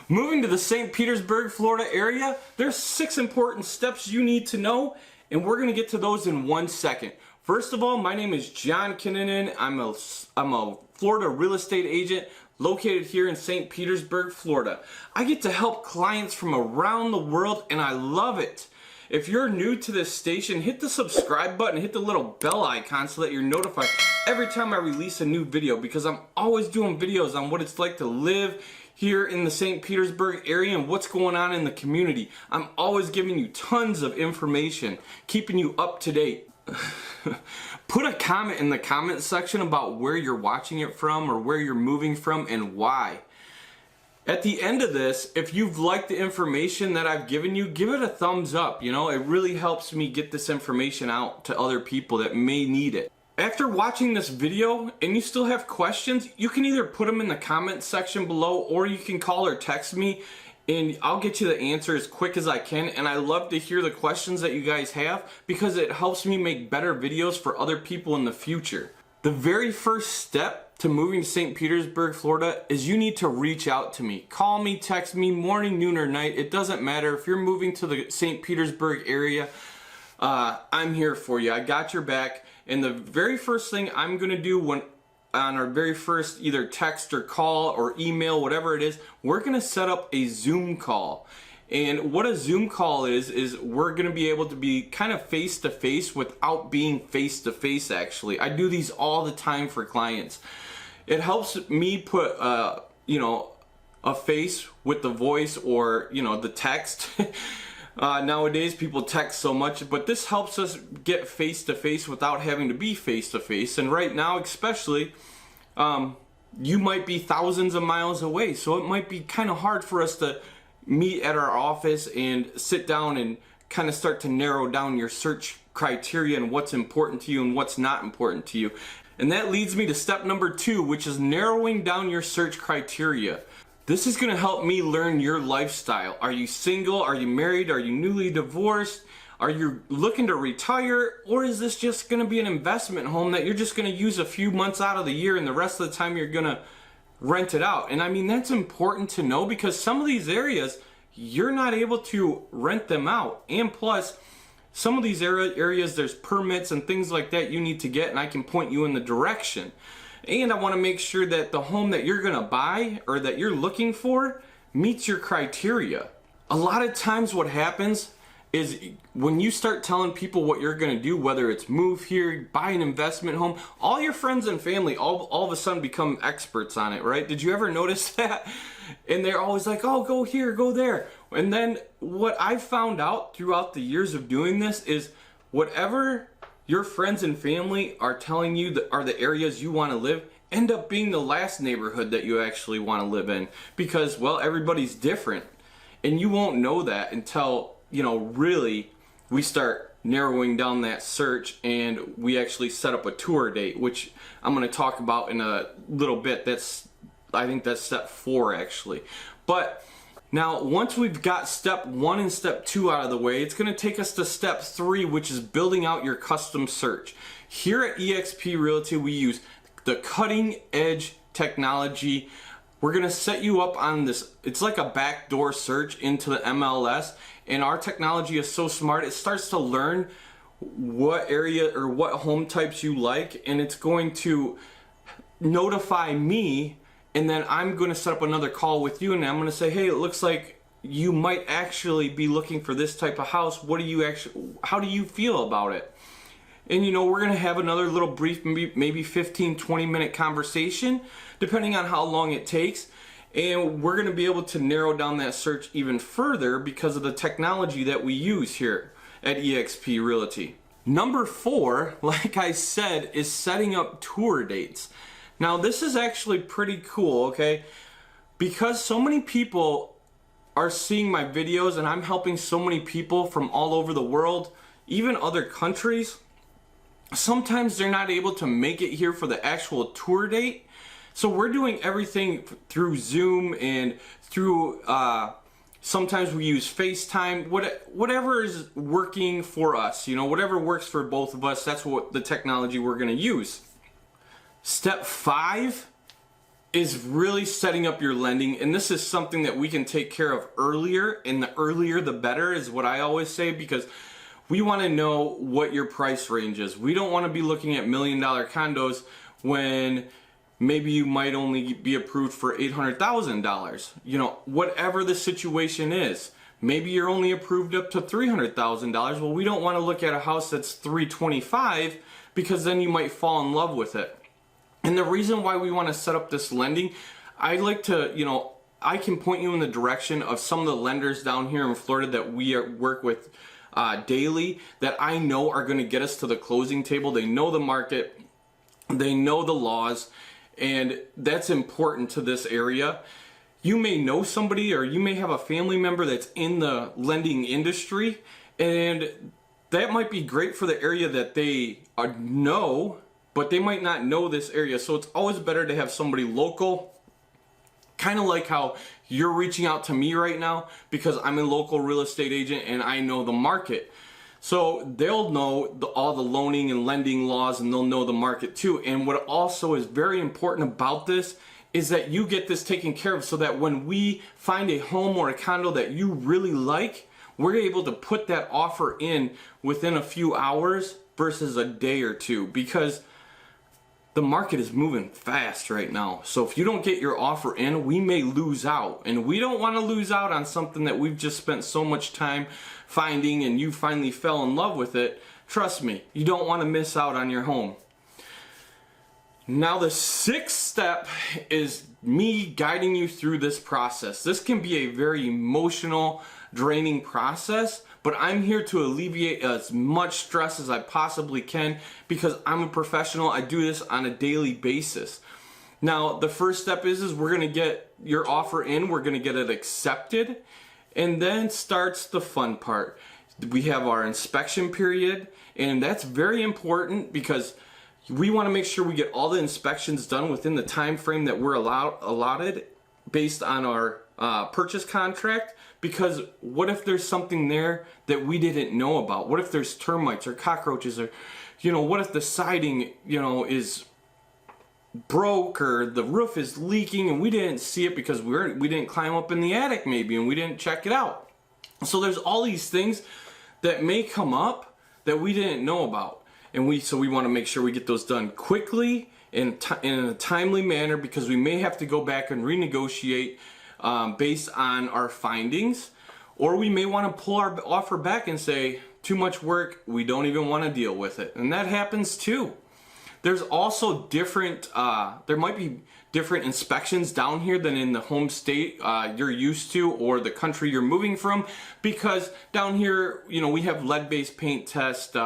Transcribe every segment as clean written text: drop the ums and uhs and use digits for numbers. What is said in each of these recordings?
Moving to the St. Petersburg, Florida area, there's 6 important steps you need to know, and we're going to get to those in 1 second. First of all, my name is John Kinnanen. I'm a Florida real estate agent located here in St. Petersburg, Florida. I get to help clients from around the world, and I love it. If you're new to this station, hit the subscribe button, hit the little bell icon so that you're notified every time I release a new video, because I'm always doing videos on what it's like to live here in the St. Petersburg area and what's going on in the community. I'm always giving you tons of information, keeping you up to date. Put a comment in the comment section about where you're watching it from or where you're moving from and why. At the end of this, if you've liked the information that I've given you, give it a thumbs up. You know, it really helps me get this information out to other people that may need it. After watching this video and you still have questions, you can either put them in the comment section below or you can call or text me and I'll get you the answer as quick as I can. And I love to hear the questions that you guys have because it helps me make better videos for other people in the future. The very first step to moving to St. Petersburg, Florida is you need to reach out to me. Call me, text me, morning, noon, or night. It doesn't matter. If you're moving to the St. Petersburg area, I'm here for you. I got your back. And the very first thing I'm going to do when on our very first either text or call or email, whatever it is, we're going to set up a Zoom call. And what a Zoom call is we're going to be able to be kind of face-to-face without being face-to-face actually. I do these all the time for clients. It helps me put, a face with the voice or, the text. Nowadays people text so much, but this helps us get face-to-face without having to be face-to-face. And right now especially, you might be thousands of miles away, so it might be kind of hard for us to meet at our office and sit down and kind of start to narrow down your search criteria and what's important to you and what's not important to you. And that leads me to step number 2, which is narrowing down your search criteria. This is going to help me learn your lifestyle. Are you single? Are you married? Are you newly divorced? Are you looking to retire? Or is this just going to be an investment home that you're just going to use a few months out of the year and the rest of the time you're going to rent it out? And I mean, that's important to know because some of these areas you're not able to rent them out, and plus some of these areas there's permits and things like that you need to get, and I can point you in the direction. And I want to make sure that the home that you're gonna buy or that you're looking for meets your criteria. A lot of times what happens is when you start telling people what you're going to do, whether it's move here, buy an investment home, all your friends and family all of a sudden become experts on it, right? Did you ever notice that? And they're always like, oh, go here, go there. And then what I've found out throughout the years of doing this is whatever your friends and family are telling you that are the areas you want to live end up being the last neighborhood that you actually want to live in because, well, everybody's different. And you won't know that until really we start narrowing down that search and we actually set up a tour date, which I'm going to talk about in a little bit. I think that's step 4 actually. But now once we've got step 1 and step 2 out of the way, it's going to take us to step 3, which is building out your custom search. Here at eXp Realty, we use the cutting edge technology. We're going to set you up on this, it's like a backdoor search into the MLS, and our technology is so smart, it starts to learn what area or what home types you like, and it's going to notify me, and then I'm going to set up another call with you, and I'm going to say, hey, it looks like you might actually be looking for this type of house. How do you feel about it? And we're going to have another little brief, maybe 15-20 minute conversation, depending on how long it takes. And we're going to be able to narrow down that search even further because of the technology that we use here at eXp Realty. Number 4, like I said, is setting up tour dates. Now this is actually pretty cool, okay? Because so many people are seeing my videos and I'm helping so many people from all over the world, even other countries. Sometimes they're not able to make it here for the actual tour date. So we're doing everything through Zoom and through, sometimes we use FaceTime, whatever is working for us, whatever works for both of us, that's what the technology we're gonna use. Step 5 is really setting up your lending, and this is something that we can take care of earlier, and the earlier the better is what I always say, because we want to know what your price range is. We don't want to be looking at $1 million condos when maybe you might only be approved for $800,000. You know, whatever the situation is. Maybe you're only approved up to $300,000. Well, we don't want to look at a house that's $325,000 because then you might fall in love with it. And the reason why we want to set up this lending, I like to, you know, I can point you in the direction of some of the lenders down here in Florida that we work with daily that I know are going to get us to the closing table. They know the market, they know the laws, and that's important to this area. You may know somebody, or you may have a family member that's in the lending industry, and that might be great for the area that they know, but they might not know this area. So it's always better to have somebody local, kind of like how you're reaching out to me right now, because I'm a local real estate agent and I know the market. So they'll know all the loaning and lending laws, and they'll know the market too. And what also is very important about this is that you get this taken care of, so that when we find a home or a condo that you really like, we're able to put that offer in within a few hours versus a day or two, because the market is moving fast right now. So if you don't get your offer in, we may lose out. And we don't want to lose out on something that we've just spent so much time finding, and you finally fell in love with it. Trust me, you don't want to miss out on your home. Now the sixth step is me guiding you through this process. This can be a very emotional, draining process, but I'm here to alleviate as much stress as I possibly can, because I'm a professional. I do this on a daily basis. Now, the first step is we're going to get your offer in, we're going to get it accepted, and then starts the fun part. We have our inspection period, and that's very important because we want to make sure we get all the inspections done within the time frame that we're allotted based on our purchase contract. Because what if there's something there that we didn't know about? What if there's termites or cockroaches, or, you know, what if the siding, you know, is broke, or the roof is leaking and we didn't see it because we didn't climb up in the attic maybe and we didn't check it out. So there's all these things that may come up that we didn't know about, and so we want to make sure we get those done quickly in a timely manner, because we may have to go back and renegotiate based on our findings, or we may want to pull our offer back and say, too much work, we don't even want to deal with it. And that happens too. There's also different, there might be different inspections down here than in the home state you're used to, or the country you're moving from, because down here, you know, we have lead-based paint test,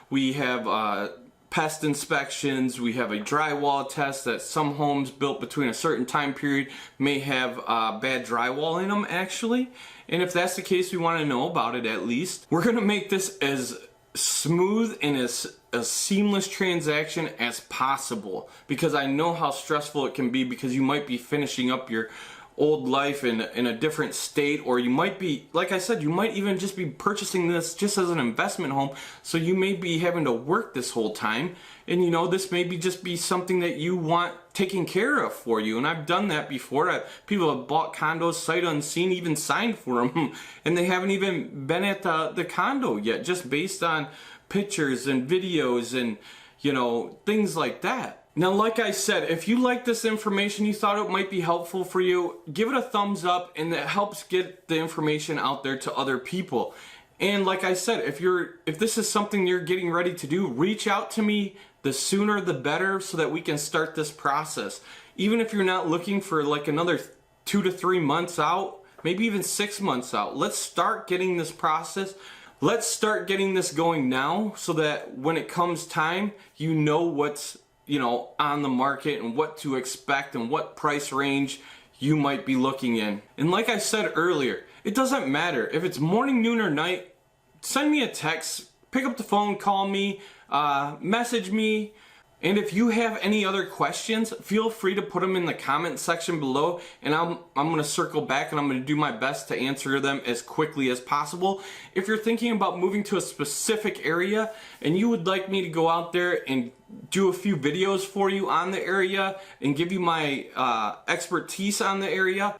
we have pest inspections, we have a drywall test that some homes built between a certain time period may have bad drywall in them actually. And if that's the case, we want to know about it at least. We're going to make this as smooth and as a seamless transaction as possible, because I know how stressful it can be, because you might be finishing up your old life in a different state, or you might be, like I said, you might even just be purchasing this just as an investment home, so you may be having to work this whole time, and you know, this may just be something that you want taken care of for you. And I've done that before. People have bought condos sight unseen, even signed for them, and they haven't even been at the condo yet, just based on pictures and videos and, you know, things like that. Now, like I said, if you like this information, you thought it might be helpful for you, give it a thumbs up, and that helps get the information out there to other people. And like I said, if this is something you're getting ready to do, reach out to me. The sooner the better, so that we can start this process. Even if you're not looking for like another 2 to 3 months out, maybe even 6 months out, let's start getting this process. Let's start getting this going now, so that when it comes time, you know what's, you know, on the market and what to expect and what price range you might be looking in. And like I said earlier, it doesn't matter if it's morning, noon, or night. Send me a text, pick up the phone, call me, message me, And if you have any other questions, feel free to put them in the comment section below, and I'm going to circle back and I'm going to do my best to answer them as quickly as possible. If you're thinking about moving to a specific area and you would like me to go out there and do a few videos for you on the area and give you my expertise on the area,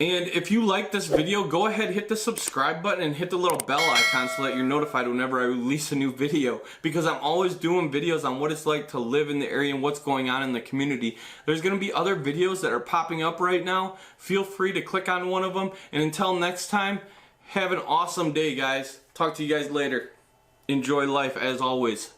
and if you like this video, go ahead, hit the subscribe button and hit the little bell icon so that you're notified whenever I release a new video, because I'm always doing videos on what it's like to live in the area and what's going on in the community. There's going to be other videos that are popping up right now. Feel free to click on one of them, and until next time, have an awesome day, guys. Talk to you guys later. Enjoy life as always.